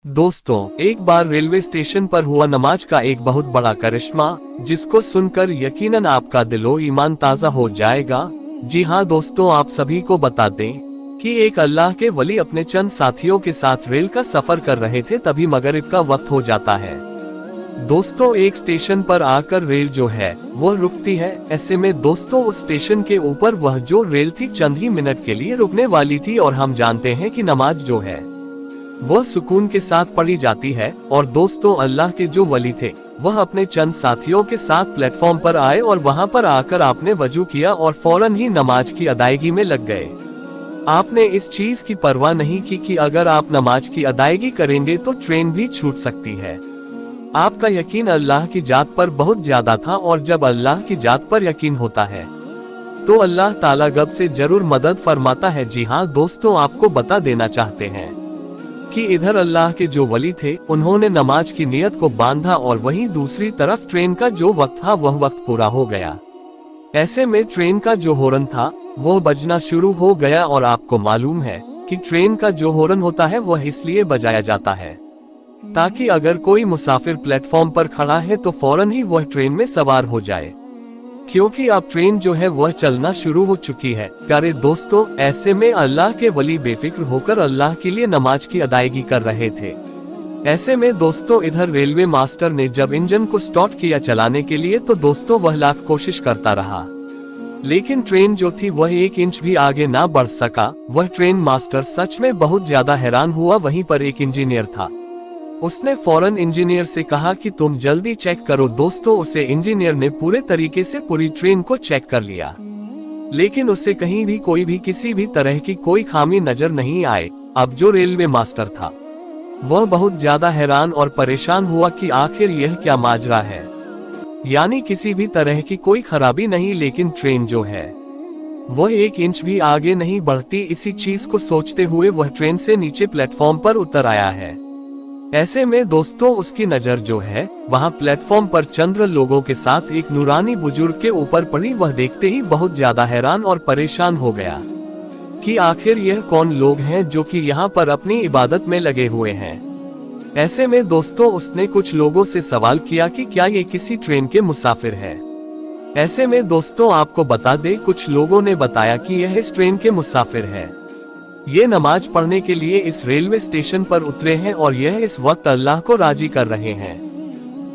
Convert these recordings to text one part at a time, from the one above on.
दोस्तों, एक बार railway station पर हुआ नमाज का एक बहुत बड़ा करिश्मा, जिसको सुनकर यकीनन आपका दिलो ईमान ताज़ा हो जाएगा। जी हाँ दोस्तों, आप सभी को बता दें कि एक अल्लाह के वली अपने चंद साथियों के साथ रेल का सफर कर रहे थे, तभी मगरिब का वक्त हो जाता है। दोस्तों, एक स्टेशन पर आकर रेल जो है वो रुकती है। ऐसे में दोस्तों, उस स्टेशन के ऊपर वह जो रेल थी चंद ही मिनट के लिए रुकने वाली थी, और हम जानते हैं कि नमाज जो है वह सुकून के साथ पढ़ी जाती है। और दोस्तों, अल्लाह के जो वली थे वह अपने चंद साथियों के साथ प्लेटफॉर्म पर आए और वहां पर आकर आपने वजू किया और फौरन ही नमाज की अदायगी में लग गए। आपने इस चीज की परवाह नहीं की कि अगर आप नमाज की अदायगी करेंगे तो ट्रेन भी छूट सकती है। आपका यकीन अल्लाह की जात पर बहुत ज्यादा था, और जब अल्लाह की जात पर यकीन होता है तो अल्लाह ताला गब से जरूर मदद फरमाता है। जी हाँ दोस्तों, आपको बता देना चाहते हैं कि इधर अल्लाह के जो वली थे उन्होंने नमाज की नियत को बांधा, और वहीं दूसरी तरफ ट्रेन का जो वक्त था वह वक्त पूरा हो गया। ऐसे में ट्रेन का जो हॉर्न था वो बजना शुरू हो गया, और आपको मालूम है कि ट्रेन का जो हॉर्न होता है वह इसलिए बजाया जाता है ताकि अगर कोई मुसाफिर प्लेटफॉर्म पर खड़ा है तो फौरन ही वह ट्रेन में सवार हो जाए, क्योंकि अब ट्रेन जो है वह चलना शुरू हो चुकी है। प्यारे दोस्तों, ऐसे में अल्लाह के वली बेफिक्र होकर अल्लाह के लिए नमाज की अदायगी कर रहे थे। ऐसे में दोस्तों, इधर रेलवे मास्टर ने जब इंजन को स्टार्ट किया चलाने के लिए तो दोस्तों वह लाख कोशिश करता रहा, लेकिन ट्रेन जो थी वह 1 इंच भी आगे ना बढ़ सका। वह ट्रेन मास्टर सच में बहुत ज्यादा हैरान हुआ। वहीं पर एक इंजीनियर था, उसने फौरन इंजीनियर से कहा कि तुम जल्दी चेक करो। दोस्तों, उसे इंजीनियर ने पूरे तरीके से पूरी ट्रेन को चेक कर लिया, लेकिन उसे कहीं भी कोई भी किसी भी तरह की कोई खामी नजर नहीं आए। अब जो रेलवे मास्टर था वह बहुत ज्यादा हैरान और परेशान हुआ कि आखिर यह क्या माजरा है, यानी किसी भी तरह की कोई खराबी नहीं, लेकिन ट्रेन जो है वह 1 इंच भी आगे नहीं बढ़ती। इसी चीज को सोचते हुए वह ट्रेन से नीचे प्लेटफॉर्म पर उतर आया है। ऐसे में दोस्तों, उसकी नजर जो है वहां प्लेटफॉर्म पर चंद्र लोगों के साथ एक नूरानी बुजुर्ग के ऊपर पड़ी। वह देखते ही बहुत ज्यादा हैरान और परेशान हो गया कि आखिर यह कौन लोग हैं जो कि यहाँ पर अपनी इबादत में लगे हुए हैं। ऐसे में दोस्तों, उसने कुछ लोगों से सवाल किया कि क्या ये किसी ट्रेन के मुसाफिर है। ऐसे में दोस्तों, आपको बता दे, कुछ लोगों ने बताया कि यह इस ट्रेन के मुसाफिर है। ये नमाज पढ़ने के लिए इस रेलवे स्टेशन पर उतरे हैं, और यह इस वक्त अल्लाह को राजी कर रहे हैं,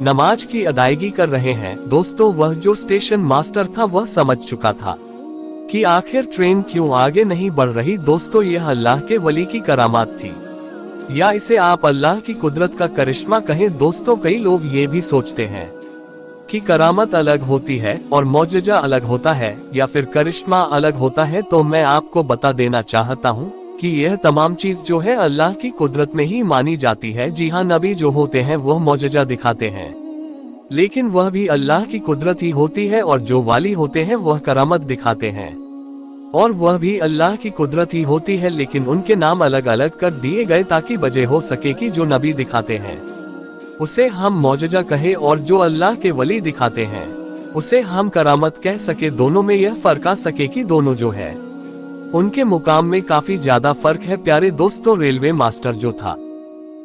नमाज की अदायगी कर रहे हैं। दोस्तों, वह जो स्टेशन मास्टर था वह समझ चुका था कि आखिर ट्रेन क्यों आगे नहीं बढ़ रही। दोस्तों, यह अल्लाह के वली की करामात थी, या इसे आप अल्लाह की कुदरत का करिश्मा कहें। दोस्तों, कई लोग ये भी सोचते हैं कि करामत अलग होती है और मौजज़ा अलग होता है, या फिर करिश्मा अलग होता है। तो मैं आपको बता देना चाहता हूँ कि यह तमाम चीज जो है अल्लाह की कुदरत में ही मानी जाती है। जी हाँ, नबी जो होते हैं वह मौजज़ा दिखाते हैं, लेकिन वह भी अल्लाह की कुदरत ही होती है, और जो वाली होते हैं वह करामत दिखाते हैं, और वह भी अल्लाह की कुदरत ही होती है, लेकिन उनके नाम अलग अलग कर दिए गए ताकि वजह हो सके कि जो नबी दिखाते हैं उसे हम मौजज़ा कहे, और जो अल्लाह के वली दिखाते हैं उसे हम करामत कह सके। दोनों में यह फर्क आ सके कि दोनों जो है उनके मुकाम में काफी ज्यादा फर्क है। प्यारे दोस्तों, रेलवे मास्टर जो था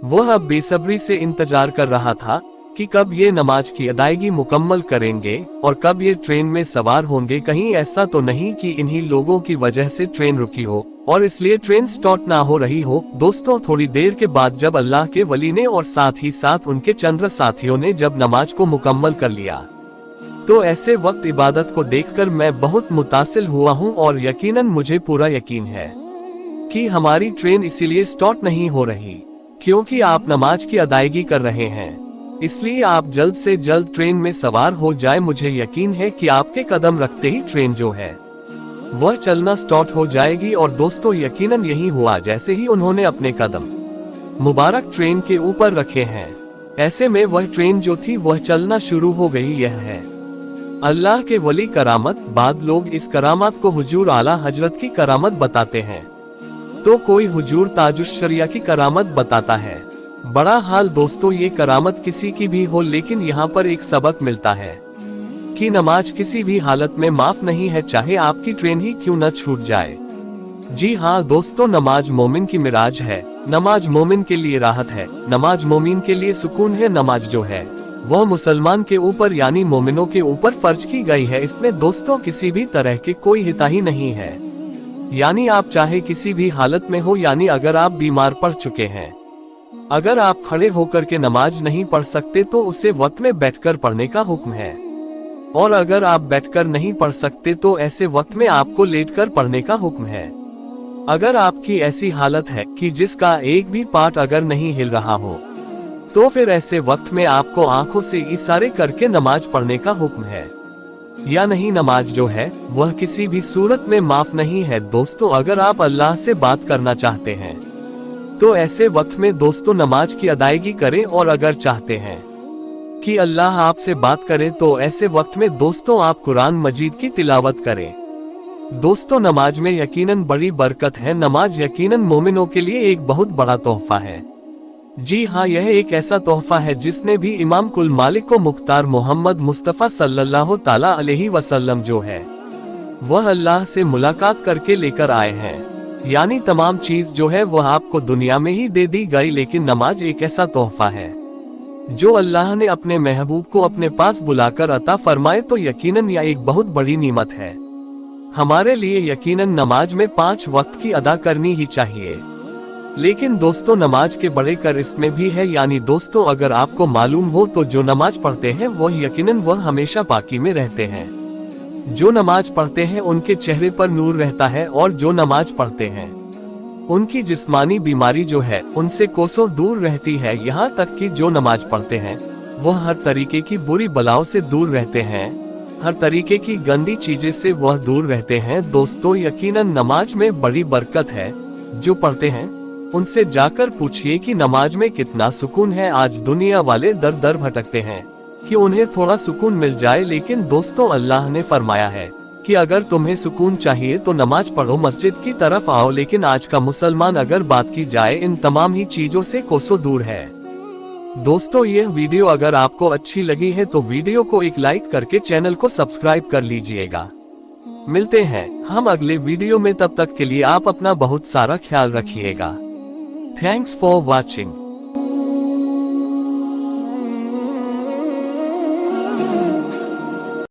वह अब बेसब्री से इंतजार कर रहा था कि कब ये नमाज की अदायगी मुकम्मल करेंगे और कब ये ट्रेन में सवार होंगे। कहीं ऐसा तो नहीं कि इन्हीं लोगों की वजह से ट्रेन रुकी हो और इसलिए ट्रेन स्टार्ट ना हो रही हो। दोस्तों, थोड़ी देर के बाद जब अल्लाह के वली ने और साथ ही साथ उनके चंद्र साथियों ने जब नमाज को मुकम्मल कर लिया, तो ऐसे वक्त इबादत को देखकर मैं बहुत मुतासिल हुआ हूँ, और यकीनन मुझे पूरा यकीन है कि हमारी ट्रेन इसीलिए स्टार्ट नहीं हो रही क्योंकि आप नमाज की अदायगी कर रहे हैं। इसलिए आप जल्द से जल्द ट्रेन में सवार हो जाए। मुझे यकीन है कि आपके कदम रखते ही ट्रेन जो है वह चलना स्टार्ट हो जाएगी। और दोस्तों, यकीनन यही हुआ जैसे ही उन्होंने अपने कदम मुबारक ट्रेन के ऊपर रखे हैं। ऐसे में वह ट्रेन जो थी वह चलना शुरू हो गई। यह है अल्लाह के वली करामत। बाद लोग इस करामत को हुजूर आला हजरत की करामत बताते हैं, तो कोई हुजूर ताजुश शरिया की करामत बताता है। बड़ा हाल दोस्तों, ये करामत किसी की भी हो, लेकिन यहाँ पर एक सबक मिलता है कि नमाज किसी भी हालत में माफ नहीं है, चाहे आपकी ट्रेन ही क्यों न छूट जाए। जी हाँ दोस्तों, नमाज मोमिन की मिराज है, नमाज मोमिन के लिए राहत है, नमाज मोमिन के लिए सुकून है। नमाज जो है वह मुसलमान के ऊपर यानी मोमिनों के ऊपर फर्ज की गई है। इसमें दोस्तों किसी भी तरह के कोई हिताही नहीं है, यानी आप चाहे किसी भी हालत में हो, यानी अगर आप बीमार पड़ चुके हैं, अगर आप खड़े होकर के नमाज नहीं पढ़ सकते तो उसे वक्त में बैठकर पढ़ने का हुक्म है, और अगर आप बैठकर नहीं पढ़ सकते तो ऐसे वक्त में आपको लेटकर पढ़ने का हुक्म है। अगर आपकी ऐसी हालत है कि जिसका एक भी पार्ट अगर नहीं हिल रहा हो, तो फिर ऐसे वक्त में आपको आंखों से इशारे करके नमाज पढ़ने का हुक्म है, या नहीं नमाज जो है वह किसी भी सूरत में माफ नहीं है। दोस्तों अगर आप अल्लाह से बात करना चाहते हैं तो ऐसे वक्त में दोस्तों नमाज की अदायगी करें, और अगर चाहते हैं कि अल्लाह आपसे बात करे तो ऐसे वक्त में दोस्तों आप कुरान मजीद की तिलावत करें। दोस्तों नमाज में यकीनन बड़ी बरकत है, नमाज यकीनन मोमिनों के लिए एक बहुत बड़ा तोहफा है। जी हाँ, यह एक ऐसा तोहफा है जिसने भी इमाम कुल मालिक को मुख्तार मोहम्मद मुस्तफ़ा सल्लल्लाहु ताला अलैहि वसल्लम जो है वह अल्लाह से मुलाकात करके लेकर आए हैं, यानी तमाम चीज जो है वह आपको दुनिया में ही दे दी गई, लेकिन नमाज एक ऐसा तोहफा है जो अल्लाह ने अपने महबूब को अपने पास बुलाकर अता फरमाए, तो यकीनन यह एक बहुत बड़ी नीमत है हमारे लिए। यकीनन नमाज में 5 वक्त की अदा करनी ही चाहिए, लेकिन दोस्तों नमाज के बड़े कर इसमें भी है, यानी दोस्तों अगर आपको मालूम हो तो जो नमाज पढ़ते हैं वह यकीनन वह हमेशा पाकी में रहते हैं। जो नमाज पढ़ते हैं उनके चेहरे पर नूर रहता है, और जो नमाज पढ़ते हैं उनकी जिस्मानी बीमारी जो है उनसे कोसों दूर रहती है। यहाँ तक कि जो नमाज पढ़ते हैं वह हर तरीके की बुरी बलाओं से दूर रहते हैं, हर तरीके की गंदी चीजें से वह दूर रहते हैं। दोस्तों यकीनन नमाज में बड़ी बरकत है, जो पढ़ते हैं उनसे जाकर पूछिए कि नमाज में कितना सुकून है। आज दुनिया वाले दर दर भटकते हैं कि उन्हें थोड़ा सुकून मिल जाए, लेकिन दोस्तों अल्लाह ने फरमाया है कि अगर तुम्हें सुकून चाहिए तो नमाज पढ़ो, मस्जिद की तरफ आओ। लेकिन आज का मुसलमान अगर बात की जाए इन तमाम ही चीजों से कोसों दूर है। दोस्तों यह वीडियो अगर आपको अच्छी लगी है तो वीडियो को एक लाइक करके चैनल को सब्सक्राइब कर लीजिएगा। मिलते हैं हम अगले वीडियो में, तब तक के लिए आप अपना बहुत सारा ख्याल रखिएगा। Thanks for watching.